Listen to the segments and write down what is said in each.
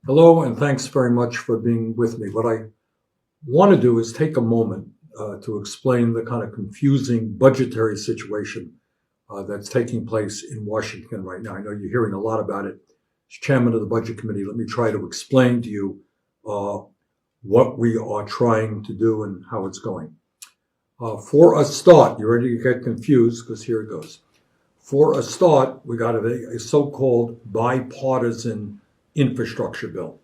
Hello, and thanks very much for being with me. What I want to do is take a moment to explain the kind of confusing budgetary situation that's taking place in Washington right now. I know you're hearing a lot about it. As chairman of the Budget Committee, let me try to explain to you uh, what we are trying to do and how it's going. For a start, you're ready to get confused because here it goes. For a start, we got a so-called bipartisan infrastructure bill.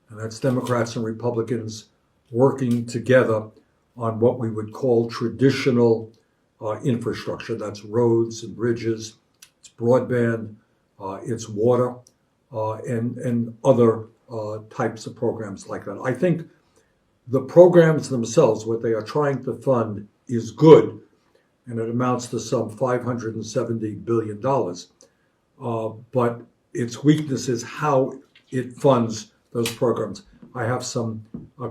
And that's Democrats and Republicans working together on what we would call traditional infrastructure. That's roads and bridges, it's broadband, it's water, and other types of programs like that. I think the programs themselves, what they are trying to fund, is good, and it amounts to some $570 billion. But its weakness is how it funds those programs. I have some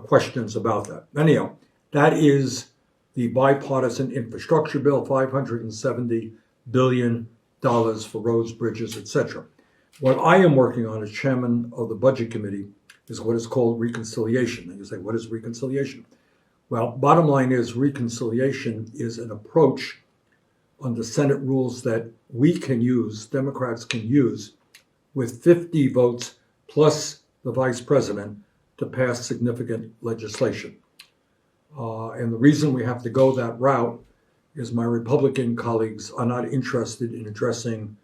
questions about that. Anyhow, that is the bipartisan infrastructure bill, $570 billion for roads, bridges, etc. What I am working on as chairman of the Budget Committee is what is called reconciliation. And you say, what is reconciliation? Well, bottom line is reconciliation is an approach under Senate rules that we can use, Democrats can use, with 50 votes plus the vice president to pass significant legislation. And the reason we have to go that route is my Republican colleagues are not interested in addressing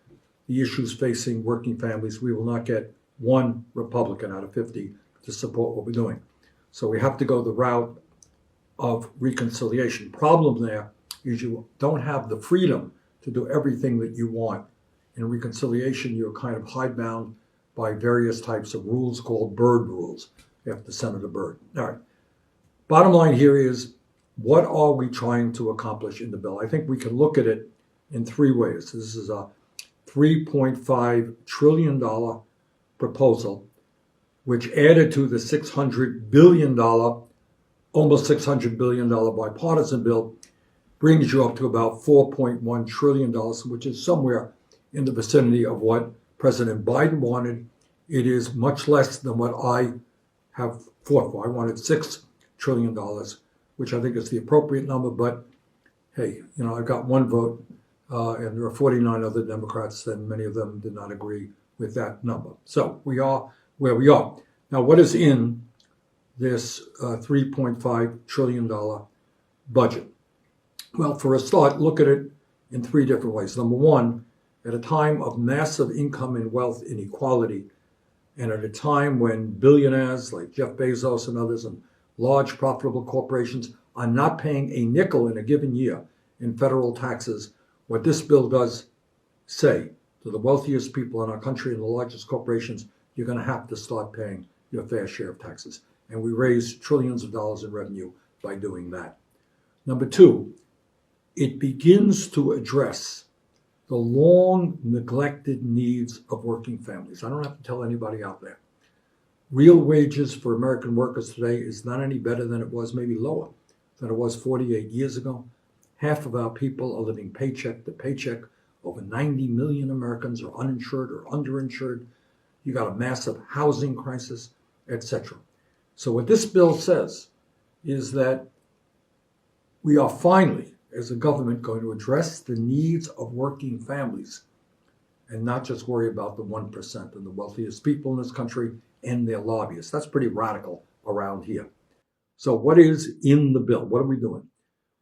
the issues facing working families. We will not get one Republican out of 50 to support what we're doing. So we have to go the route of reconciliation. Problem there is you don't have the freedom to do everything that you want. In reconciliation, you're kind of hidebound by various types of rules called Byrd rules, after Senator Byrd. All right. Bottom line here is, what are we trying to accomplish in the bill? I think we can look at it in three ways. This is a $3.5 trillion proposal, which added to the $600 billion, almost $600 billion bipartisan bill, brings you up to about $4.1 trillion, which is somewhere in the vicinity of what President Biden wanted. It is much less than what I have fought for. I wanted $6 trillion, which I think is the appropriate number, but hey, I got one vote, and there are 49 other Democrats, and many of them did not agree with that number. So we are where we are. Now, what is in this $3.5 trillion budget? Well, for a start, look at it in three different ways. Number one, at a time of massive income and wealth inequality, and at a time when billionaires like Jeff Bezos and others and large profitable corporations are not paying a nickel in a given year in federal taxes, what this bill does say to the wealthiest people in our country and the largest corporations, you're going to have to start paying your fair share of taxes. And we raise trillions of dollars in revenue by doing that. Number two, it begins to address the long neglected needs of working families. I don't have to tell anybody out there. Real wages for American workers today is not any better than it was, maybe lower than it was 48 years ago. Half of our people are living paycheck to paycheck. Over 90 million Americans are uninsured or underinsured. You got a massive housing crisis, etc. So what this bill says is that we are finally, as a government, going to address the needs of working families and not just worry about the 1% and the wealthiest people in this country and their lobbyists. That's pretty radical around here. So what is in the bill? What are we doing?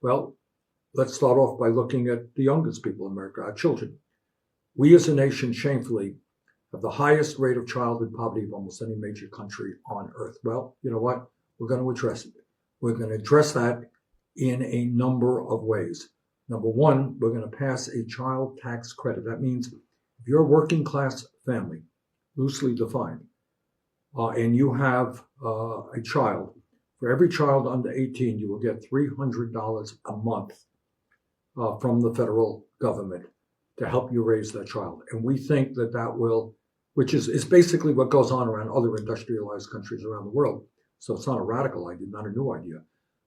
Well, let's start off by looking at the youngest people in America, our children. We as a nation, shamefully, have the highest rate of childhood poverty of almost any major country on earth. Well, you know what? We're going to address it. We're going to address that in a number of ways. Number one, we're going to pass a child tax credit. That means if you're a working class family, loosely defined, and you have a child, for every child under 18, you will get $300 a month from the federal government to help you raise that child. And we think that that will, which is basically what goes on around other industrialized countries around the world. So it's not a radical idea, not a new idea,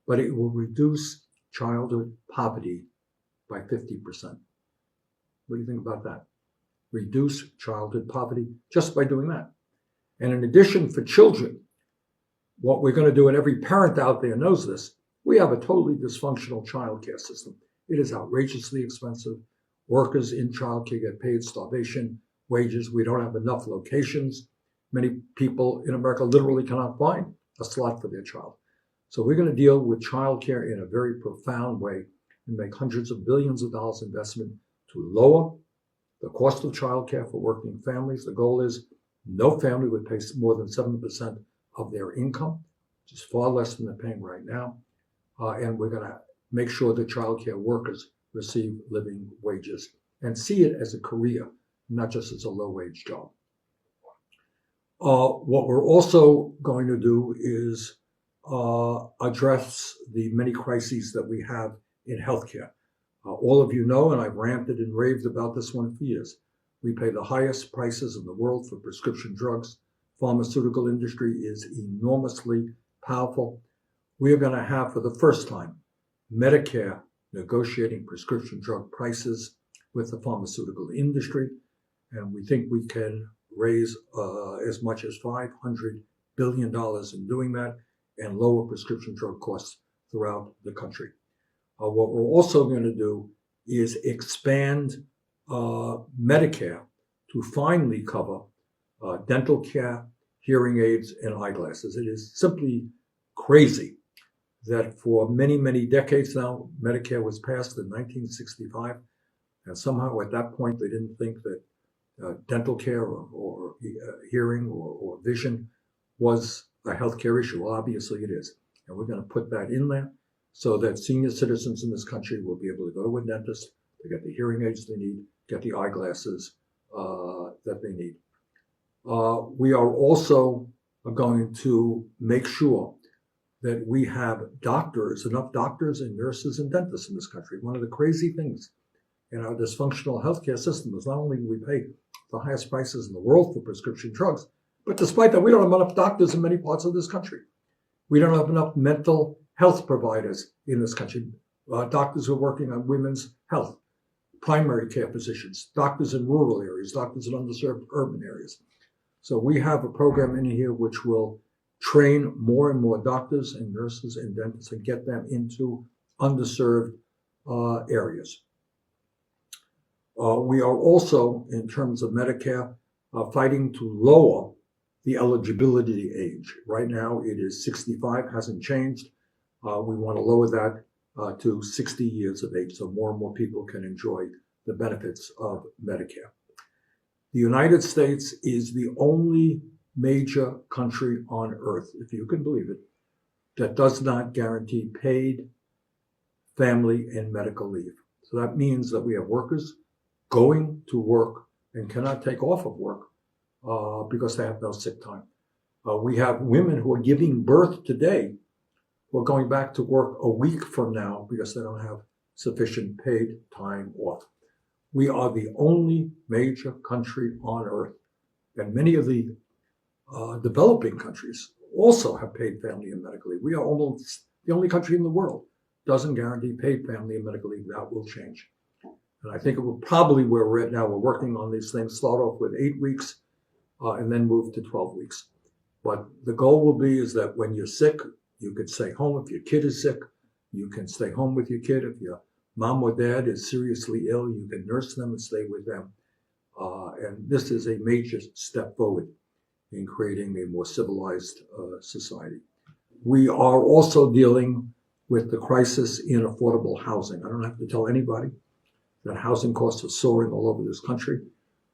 but it will reduce childhood poverty by 50%. What do you think about that? Reduce childhood poverty just by doing that. And in addition, for children, what we're going to do, and every parent out there knows this, we have a totally dysfunctional child care system. It is outrageously expensive. Workers in child care get paid starvation wages. We don't have enough locations. Many people in America literally cannot find a slot for their child. So we're going to deal with child care in a very profound way and make hundreds of billions of dollars investment to lower the cost of child care for working families. The goal is no family would pay more than 7% of their income, which is far less than they're paying right now. And we're going to make sure that child care workers receive living wages and see it as a career, not just as a low-wage job. What we're also going to do is address the many crises that we have in healthcare. All of you know, and I've ranted and raved about this one for years, we pay the highest prices in the world for prescription drugs. Pharmaceutical industry is enormously powerful. We are going to have, for the first time, Medicare negotiating prescription drug prices with the pharmaceutical industry, and we think we can raise as much as $500 billion in doing that and lower prescription drug costs throughout the country. What we're also going to do is expand Medicare to finally cover dental care, hearing aids, and eyeglasses. It is simply crazy that for many, many decades now, Medicare was passed in 1965, and somehow at that point they didn't think that dental care or hearing or vision was a healthcare issue. Well, obviously it is, and we're going to put that in there so that senior citizens in this country will be able to go to a dentist, to get the hearing aids they need, get the eyeglasses that they need. We are also going to make sure that we have enough doctors and nurses and dentists in this country. One of the crazy things in our dysfunctional healthcare system is not only do we pay the highest prices in the world for prescription drugs, but despite that, we don't have enough doctors in many parts of this country. We don't have enough mental health providers in this country, doctors who are working on women's health, primary care physicians, doctors in rural areas, doctors in underserved urban areas. So we have a program in here which will train more and more doctors and nurses and dentists and get them into underserved areas. We are also, in terms of Medicare, fighting to lower the eligibility age. Right now it is 65, hasn't changed. We want to lower that to 60 years of age so more and more people can enjoy the benefits of Medicare. The United States is the only major country on earth, if you can believe it, that does not guarantee paid family and medical leave. So that means that we have workers going to work and cannot take off of work because they have no sick time. We have women who are giving birth today who are going back to work a week from now because they don't have sufficient paid time off. We are the only major country on earth, and many of the developing countries also have paid family and medical leave. We are almost the only country in the world doesn't guarantee paid family and medical leave. That will change. And I think it will probably where we're at now, we're working on these things, start off with 8 weeks and then move to 12 weeks. But the goal will be is that when you're sick, you can stay home. If your kid is sick, you can stay home with your kid. If your mom or dad is seriously ill, you can nurse them and stay with them. And this is a major step forward in creating a more civilized society. We are also dealing with the crisis in affordable housing. I don't have to tell anybody that housing costs are soaring all over this country.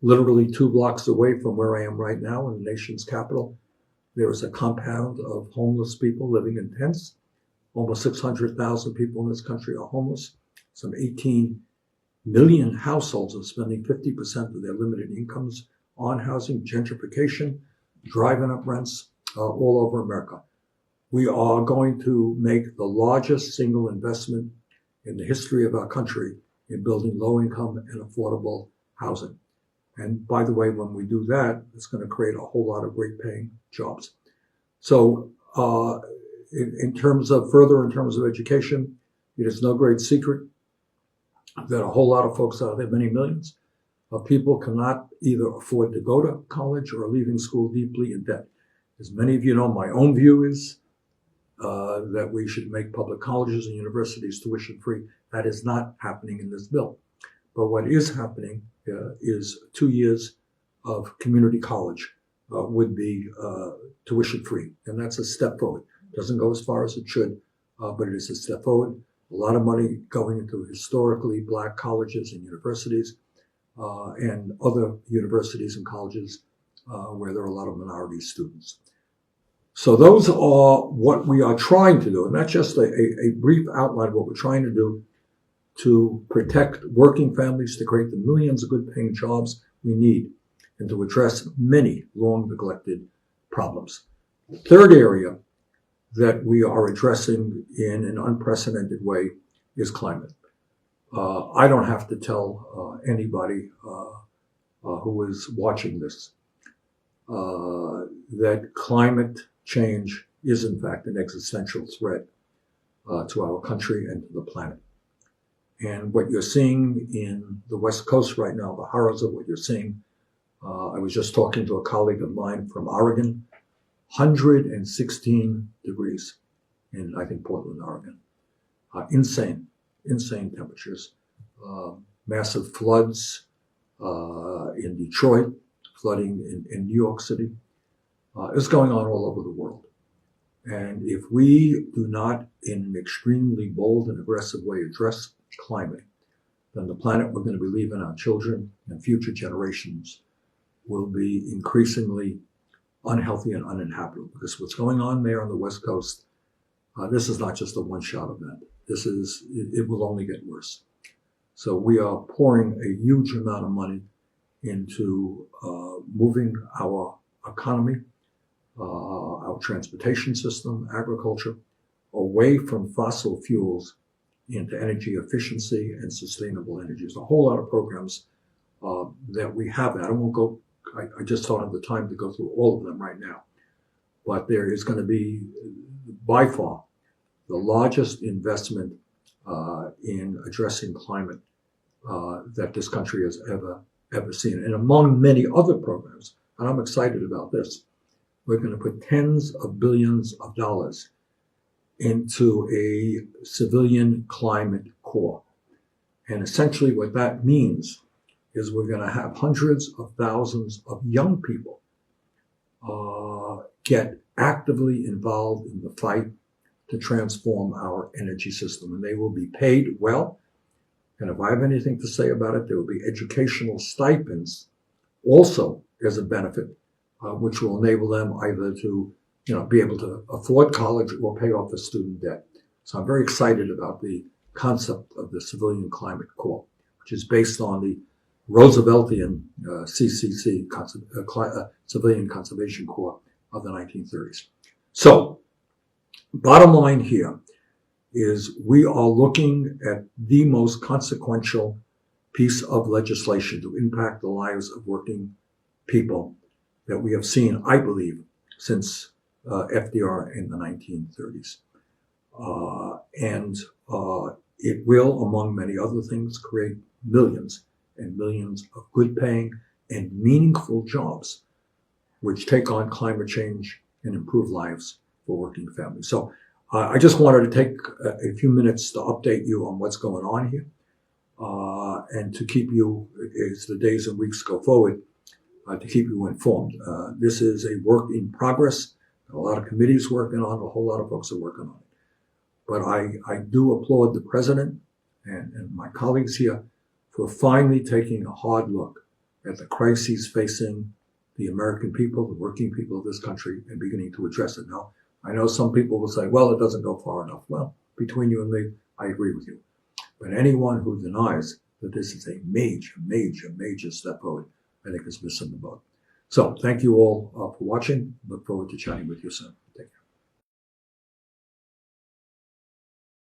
Literally 2 blocks away from where I am right now in the nation's capital, there is a compound of homeless people living in tents. Almost 600,000 people in this country are homeless. Some 18 million households are spending 50% of their limited incomes on housing, gentrification, driving up rents all over America. We are going to make the largest single investment in the history of our country in building low-income and affordable housing. And by the way, when we do that, it's going to create a whole lot of great paying jobs. So in terms of education, it is no great secret that a whole lot of folks out there, many millions, people cannot either afford to go to college or are leaving school deeply in debt. As many of you know, my own view is that we should make public colleges and universities tuition free. That is not happening in this bill. But what is happening is 2 years of community college would be tuition free. And that's a step forward. It doesn't go as far as it should, but it is a step forward. A lot of money going into historically black colleges and universities and other universities and colleges where there are a lot of minority students. So those are what we are trying to do. And that's just a brief outline of what we're trying to do to protect working families, to create the millions of good paying jobs we need, and to address many long neglected problems. The third area that we are addressing in an unprecedented way is climate. I don't have to tell anybody who is watching this that climate change is in fact an existential threat to our country and to the planet. And what you're seeing in the West Coast right now, the horrors of what you're seeing, I was just talking to a colleague of mine from Oregon, 116 degrees in, I think, Portland, Oregon. Insane temperatures. Massive floods in Detroit, flooding in New York City. It's going on all over the world. And if we do not, in an extremely bold and aggressive way, address climate, then the planet we're going to be leaving our children and future generations will be increasingly unhealthy and uninhabitable. Because what's going on there on the West Coast, this is not just a one-shot event. It will only get worse. So we are pouring a huge amount of money into moving our economy, our transportation system, agriculture, away from fossil fuels into energy efficiency and sustainable energy. There's a whole lot of programs that we have. I just don't have the time to go through all of them right now. But there is going to be, by far, the largest investment in addressing climate that this country has ever seen. And among many other programs, and I'm excited about this, we're going to put tens of billions of dollars into a civilian climate corps. And essentially what that means is we're going to have hundreds of thousands of young people get actively involved in the fight to transform our energy system. And they will be paid well. And if I have anything to say about it, there will be educational stipends also as a benefit, which will enable them either to be able to afford college or pay off the student debt. So I'm very excited about the concept of the Civilian Climate Corps, which is based on the Rooseveltian CCC, Civilian Conservation Corps of the 1930s. So, bottom line here is we are looking at the most consequential piece of legislation to impact the lives of working people that we have seen, I believe, since FDR in the 1930s. And it will, among many other things, create millions and millions of good paying and meaningful jobs which take on climate change and improve lives for working families. So I just wanted to take a few minutes to update you on what's going on here and to keep you, as the days and weeks go forward, to keep you informed. This is a work in progress. A lot of committees working on it, a whole lot of folks are working on it. But I do applaud the president and my colleagues here for finally taking a hard look at the crises facing the American people, the working people of this country, and beginning to address it. Now, I know some people will say, well, it doesn't go far enough. Well, between you and me, I agree with you. But anyone who denies that this is a major, major, major step forward, I think is missing the boat. So thank you all for watching. Look forward to chatting with you soon. Take care.